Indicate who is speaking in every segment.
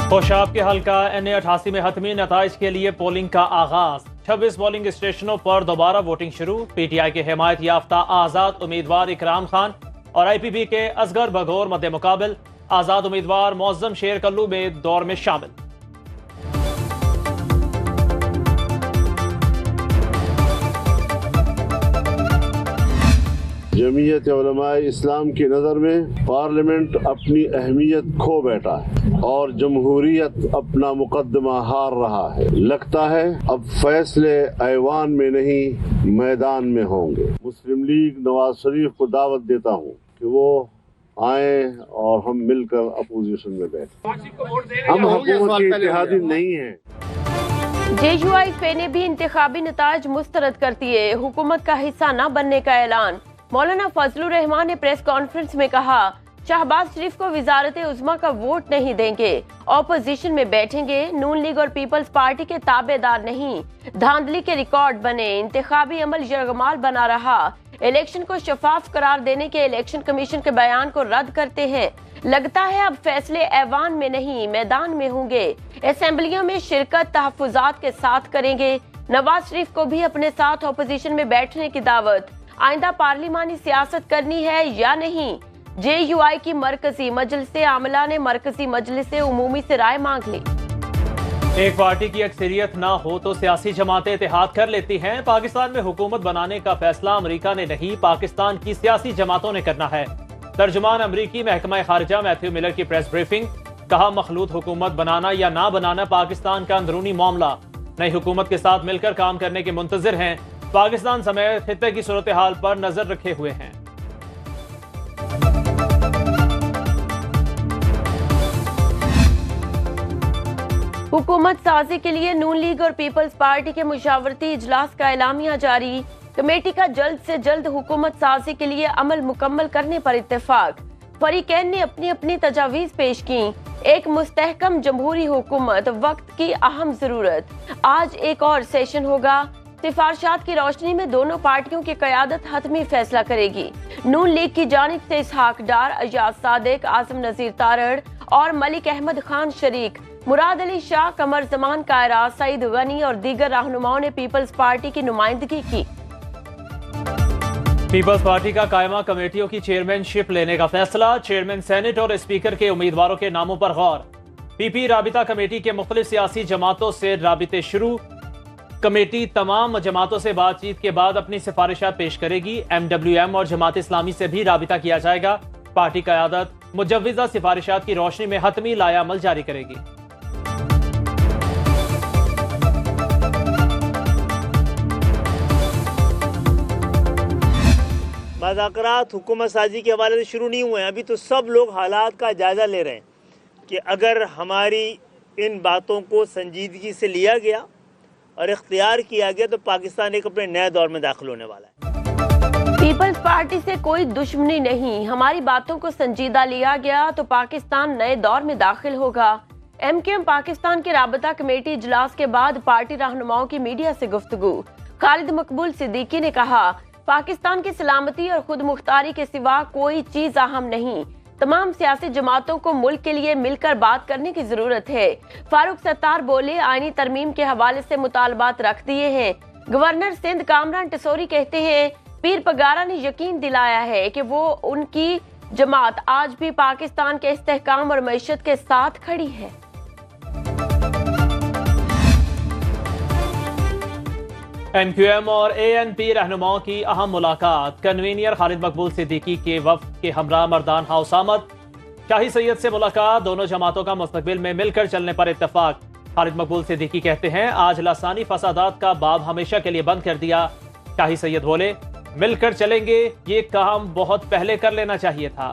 Speaker 1: होशाब के हल्का NA88 में हतमी नताइज के लिए पोलिंग का आगाज। 26 पोलिंग स्टेशनों पर दोबारा वोटिंग शुरू। PTI के हिमायत याफ्ता आजाद उम्मीदवार इकराम खान और IPP के असगर बघौर मद्दे मुकाबिल। आजाद उम्मीदवार मौज़म शेर कल्लू में दौर में शामिल।
Speaker 2: जमीयत उलमाए इस्लाम की नज़र में पार्लियामेंट अपनी अहमियत खो बैठा है और जमहूरियत अपना मुकदमा हार रहा है। लगता है अब फैसले ऐवान में नहीं मैदान में होंगे। मुस्लिम लीग नवाज शरीफ को दावत देता हूँ कि वो आए और हम मिलकर अपोजिशन में बैठे। हम हुकूमत के इत्तेहादी नहीं हैं।
Speaker 3: JUI फे ने भी इंतखाबी नताज मुस्तरद कर दिए। हुकूमत का हिस्सा न बनने का ऐलान। मौलाना फजलुर रहमान ने प्रेस कॉन्फ्रेंस में कहा, शहबाज शरीफ को वजारत उज़्मा का वोट नहीं देंगे, ऑपोजिशन में बैठेंगे, नून लीग और पीपल्स पार्टी के ताबेदार नहीं। धांधली के रिकॉर्ड बने, इंतखाबी अमल यरगमाल बना रहा। इलेक्शन को शफाफ करार देने के इलेक्शन कमीशन के बयान को रद्द करते हैं। लगता है अब फैसले ऐवान में नहीं मैदान में होंगे। असेंबलियों में शिरकत तहफ़्फ़ुज़ात के साथ करेंगे। नवाज शरीफ को भी अपने साथ ऑपोजिशन में बैठने की दावत। आइंदा पार्लिमानी सियासत करनी है या नहीं? JUI की मरकजी मजलिस आमला ने मरकजी मजलिस उमूमी से राय मांग ली।
Speaker 1: एक पार्टी की अक्सरियत ना हो तो सियासी जमातें इत्तेहाद कर लेती हैं। पाकिस्तान में हुकूमत बनाने का फैसला अमेरिका ने नहीं, पाकिस्तान की सियासी जमातों ने करना है। तर्जुमान अमरीकी महकमा खारिजा मैथ्यू मिलर की प्रेस ब्रीफिंग। कहा, मखलूत हुकूमत बनाना या ना बनाना पाकिस्तान का अंदरूनी मामला। नई हुकूमत के साथ मिलकर काम करने के मुंतजिर हैं। पाकिस्तान समेत खित्ते की सूरत हाल पर नजर रखे हुए हैं।
Speaker 3: हुकूमत साजी के लिए नून लीग और पीपल्स पार्टी के मुशावरती इजलास का एलामिया जारी। कमेटी का जल्द से जल्द हुकूमत साजी के लिए अमल मुकम्मल करने पर इत्तेफाक। फरीकैन ने अपनी अपनी तजावीज पेश की। एक मुस्तहकम जमहूरी हुकूमत वक्त की अहम जरूरत। आज एक और सेशन होगा। सिफारशात की रोशनी में दोनों पार्टियों की क़यादत हतमी फैसला करेगी। नून लीग की जानिब से इसहाक डार, अजाज सादिक, आसिम नज़ीर तारड़ और मलिक अहमद खान शरीक, मुराद अली शाह, कमर जमान कायरा, सईद गनी और दीगर रहनुमाओं ने पीपल्स पार्टी की नुमाइंदगी की।
Speaker 1: पीपल्स पार्टी का कायमा कमेटियों की चेयरमैनशिप लेने का फैसला। चेयरमैन सेनेट और स्पीकर के उम्मीदवारों के नामों पर गौर। PP राबिता कमेटी के मुख्तलिफ सियासी जमातों से राबिते शुरू। कमेटी तमाम जमातों से बातचीत के बाद अपनी सिफारिशात पेश करेगी। MWM और जमात इस्लामी से भी राबिता किया जाएगा। पार्टी क़यादत मुजव्विज़ा सिफारिशात की रोशनी में हतमी लायामल जारी करेगी।
Speaker 4: मुज़ाकरात हुकूमत साजी के हवाले से शुरू नहीं हुए हैं। अभी तो सब लोग हालात का जायज़ा ले रहे हैं कि अगर हमारी इन बातों को संजीदगी से लिया गया और इख्तियार किया गया तो पाकिस्तान एक अपने नए दौर में दाखिल होने वाला है।
Speaker 3: पीपल्स पार्टी से कोई दुश्मनी नहीं, हमारी बातों को संजीदा लिया गया तो पाकिस्तान नए दौर में दाखिल होगा। MQM पाकिस्तान के राबता कमेटी इजलास के बाद पार्टी रहनुमाओं की मीडिया से गुफ्तगू। खालिद मकबूल सिद्दीकी ने कहा, पाकिस्तान की सलामती और खुद मुख्तारी के सिवा कोई चीज अहम नहीं। तमाम सियासी जमातों को मुल्क के लिए मिलकर बात करने की जरूरत है। फारूक सत्तार बोले, आईनी तरमीम के हवाले से मुतालबात रख दिए हैं। गवर्नर सिंध कामरान टसोरी कहते हैं, पीर पगारा ने यकीन दिलाया है कि वो उनकी जमात आज भी पाकिस्तान के इस्तेहकाम और मईशत के साथ खड़ी है।
Speaker 1: MQM और ANP रहनुमाओं की अहम मुलाकात। कन्वीनियर खालिद मकबूल सिद्दीकी के वफ्द के हमरा मर्दान हाउस आमद। शाही सैयद से मुलाकात। दोनों जमातों का मुस्तकबिल में मिलकर चलने पर इत्तेफाक। खालिद मकबूल सिद्दीकी कहते हैं, आज लसानी फसादात का बाब हमेशा के लिए बंद कर दिया। शाही सैयद बोले, मिलकर चलेंगे, ये काम बहुत पहले कर लेना चाहिए था।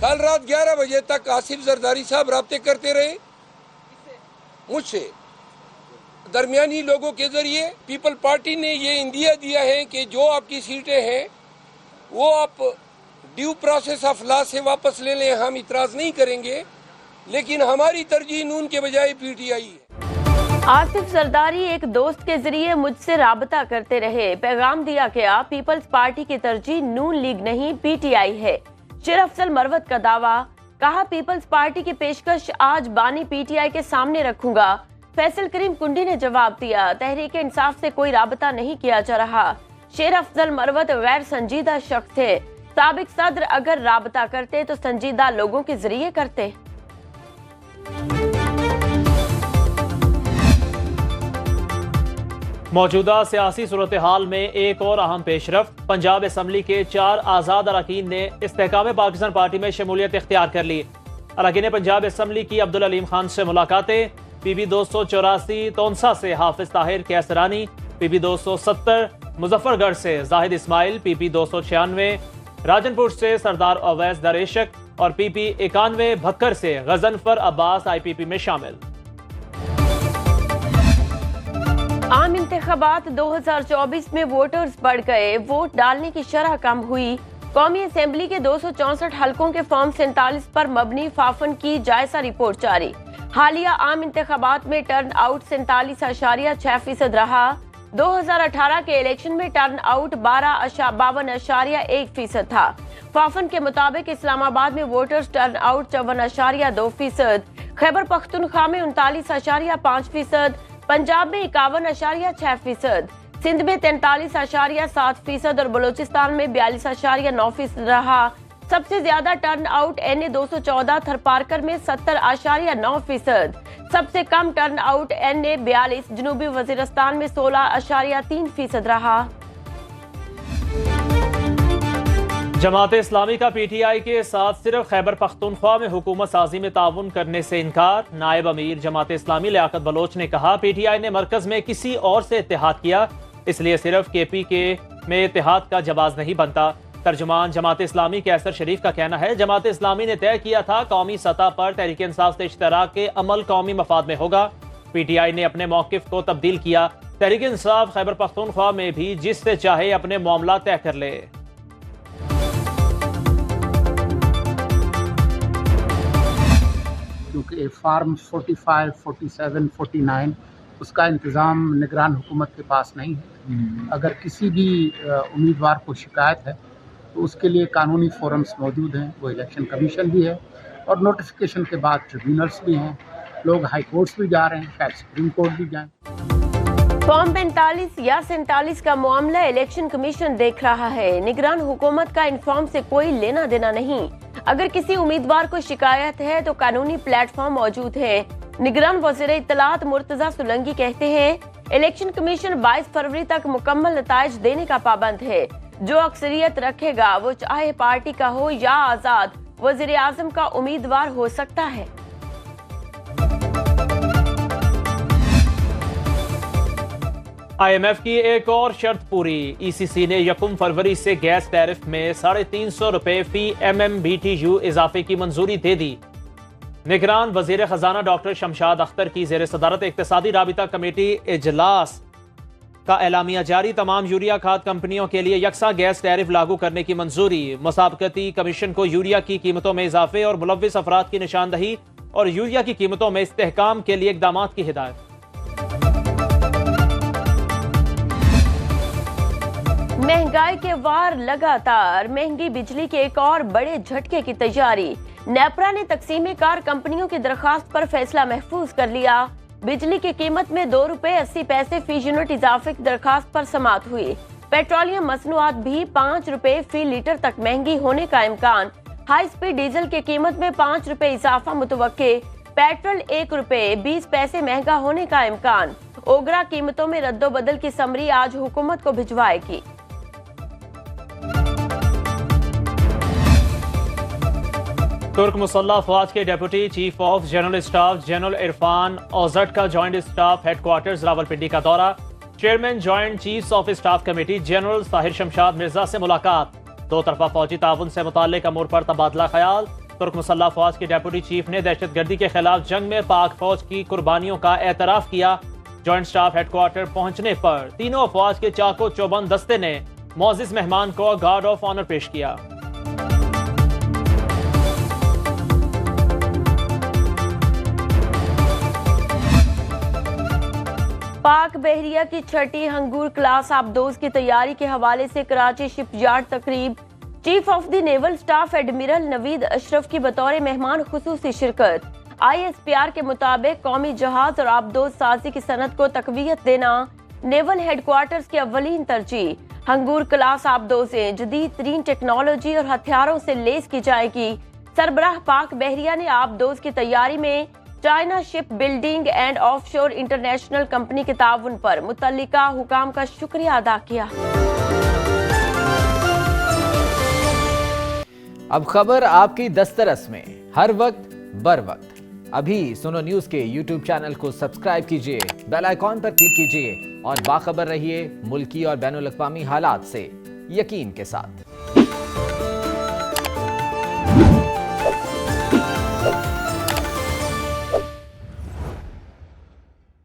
Speaker 5: कल रात 11 बजे तक आसिफ जरदारी साहब राब्ते करते रहे मुझसे। दरमियानी लोगों के जरिए पीपल पार्टी ने ये इंदिया दिया है कि जो आपकी सीटें हैं वो आप ड्यू प्रोसेस ऑफ लॉ से वापस ले लें, हम इतराज नहीं करेंगे, लेकिन हमारी तरजीह नून के बजाय PTI है।
Speaker 3: आसिफ जरदारी एक दोस्त के जरिए मुझसे राबता करते रहे। पैगाम दिया गया, पीपल्स पार्टी की तरजीह नून लीग नहीं PTI है। शेर अफजल मरवत का दावा, कहा पीपल्स पार्टी की पेशकश आज बानी पीटीआई के सामने रखूंगा। फैसल करीम कुंडी ने जवाब दिया, तहरीक इंसाफ से कोई राबता नहीं किया जा रहा। शेर अफजल मरवत गैर संजीदा शख्स थे, साबिक सदर अगर राबता करते तो संजीदा लोगों के जरिए करते।
Speaker 1: मौजूदा सियासी सूरत हाल में एक और अहम पेशरफ्त, पंजाब असम्बली के 4 आज़ाद अरकान ने इस्तेहकाम पाकिस्तान पार्टी में शमूलियत इख्तियार कर ली। अरकान पंजाब असम्बली की अब्दुल अलीम खान से मुलाकातें, PB 284 तोनसा से हाफिज ताहिर कैसरानी, PB 270 मुजफ्फरगढ़ से जाहिद इस्माइल, PP 296 राजनपुर से सरदार अवैस दरेशक और PP 91 भक्कर से गजनफर अब्बास IPP में शामिल।
Speaker 3: आम इंतखाबात 2024 में वोटर्स बढ़ गए, वोट डालने की शरह कम हुई। कौमी असेंबली के 264 हलकों के फॉर्म 47 पर मबनी फाफन की जायजा रिपोर्ट जारी। हालिया आम इंतखाबात में टर्न आउट 47.6% रहा। 2018 के इलेक्शन में टर्न आउट 52.1% था। फाफन के मुताबिक इस्लामाबाद में voters turn out 54.2%, Khyber Pakhtunkhwa में 39.5%, पंजाब में 51.6%, सिंध में 43.7% और बलूचिस्तान में 42.9% रहा। सबसे ज्यादा टर्न आउट NA 214 थरपारकर में 70.9%, सबसे कम टर्न आउट NA 42 जनूबी वजीरिस्तान में 16.3% रहा।
Speaker 1: जमात इस्लामी का PTI के साथ सिर्फ खैबर पख्तूनख्वा में हुकूमत साजी में ताउन करने से इनकार। नायब अमीर जमात इस्लामी लियाकत बलोच ने कहा, PTI ने मरकज में किसी और से इत्तेहाद किया, इसलिए सिर्फ KP के में इत्तेहाद का जवाज नहीं बनता। तर्जुमान जमात इस्लामी कैसर शरीफ का कहना है, जमात इस्लामी ने तय किया था कौमी सतह पर तहरीक इंसाफ से इश्तराक के अमल कौमी मफाद में होगा। PTI ने अपने मौकिफ को तब्दील किया। तहरीक इंसाफ खैबर पख्तूनख्वा में भी जिससे चाहे अपने मामला तय कर ले।
Speaker 6: क्योंकि फार्म 45, 47, 49 उसका इंतज़ाम निगरान हुकूमत के पास नहीं है। अगर किसी भी उम्मीदवार को शिकायत है तो उसके लिए कानूनी फोरम्स मौजूद हैं, वो इलेक्शन कमीशन भी है और नोटिफिकेशन के बाद ट्रिब्यूनल्स भी हैं। लोग हाई कोर्ट्स भी जा रहे हैं, शायद सुप्रीम कोर्ट भी जाएं।
Speaker 3: फॉर्म 45 या 47 का मामला इलेक्शन कमीशन देख रहा है। निगरान हुकूमत का इन फॉर्म से कोई लेना देना नहीं। अगर किसी उम्मीदवार को शिकायत है तो कानूनी प्लेटफॉर्म मौजूद है। निगरान वज़ीर इत्तलात मुर्तजा सुलंगी कहते हैं, इलेक्शन कमीशन 22 फरवरी तक मुकम्मल नताइज देने का पाबंद है। जो अक्सरियत रखेगा वो चाहे पार्टी का हो या आजाद वज़ीर आज़म का उम्मीदवार हो सकता है।
Speaker 1: IMF की एक और शर्त पूरी। ECC ने 1 फरवरी से गैस टैरिफ में 350 रुपए फी MMBTU इजाफे की मंजूरी दे दी। निगरान वजीर खजाना डॉक्टर शमशाद अख्तर की जेर सदारत इक्तिसादी राबिता कमेटी इजलास का एलामिया जारी। तमाम यूरिया खाद कंपनियों के लिए यकसा गैस टैरिफ लागू करने की मंजूरी। मुसाबकती कमीशन को यूरिया की कीमतों में इजाफे और मुलव्विस अफराद की निशानदही और यूरिया की कीमतों में इस्तेहकाम के लिए इकदाम की हिदायत।
Speaker 3: महंगाई के वार लगातार, महंगी बिजली के एक और बड़े झटके की तैयारी। नेपरा ने तकसीमी कार कंपनियों की दरखास्त पर फैसला महफूज कर लिया। बिजली की कीमत में 2 रुपए 80 पैसे फी यूनिट इजाफे की दरखास्त पर समाअत हुई। पेट्रोलियम मसनूआत भी 5 रुपए फी लीटर तक महंगी होने का इम्कान। हाई स्पीड डीजल की कीमत में 5 रुपए इजाफा मुतवक्के। पेट्रोल 1 रुपए 20 पैसे महंगा होने का इम्कान। ओगरा कीमतों में रद्दोबदल की समरी आज हुकूमत को भिजवाएगी।
Speaker 1: तुर्क मुसल्लह अफवाज के deputy chief of general staff general Irfan Ozsert का जॉइंट स्टाफ हेडक्वार्टर्स रावलपिंडी का दौरा। Chairman joint chiefs of staff committee general Tahir Shamshad Mirza से मुलाकात। 2 तरफा फौजी ताउन से मुताल्लिक अमूर पर तबादला ख्याल। तुर्क मुसल्लह अफवाज के डेप्यूटी चीफ ने दहशतगर्दी के खिलाफ जंग में पाक फौज की कुर्बानियों का एतराफ किया। जॉइंट स्टाफ हेडक्वार्टर पहुंचने पर तीनों अफवाज के चाको चौबंद दस्ते ने मोअज़्ज़िज़ मेहमान को गार्ड ऑफ ऑनर पेश किया।
Speaker 3: पाक बहरिया की 6ठी हंगूर क्लास आबदोज की तैयारी के हवाले से कराची शिपयार्ड तकरीब। Chief of the naval staff admiral Naveed Ashraf की बतौर मेहमान खुसूसी शिरकत। ISPR के मुताबिक कौमी जहाज और आबदोज साजी की सनत को तकवीयत देना नेवल हेडक्वार्टर्स की अव्वलीन तरजीह। हंगूर क्लास आबदोजें जदीद तरीन टेक्नोलॉजी और हथियारों से लेस की जाएगी। सरबराह पाक बहरिया ने आबदोज की तैयारी में China ship building and offshore international company के ताउन पर मुतल्लिका हुकाम का शुक्रिया अदा किया।
Speaker 7: अब खबर आपकी दस्तरस में, हर वक्त बर वक्त। अभी सुनो न्यूज़ के YouTube चैनल को सब्सक्राइब कीजिए, बेल आइकॉन पर क्लिक कीजिए और बाखबर रहिए मुल्की और बैनुल अक़वामी हालात से यकीन के साथ।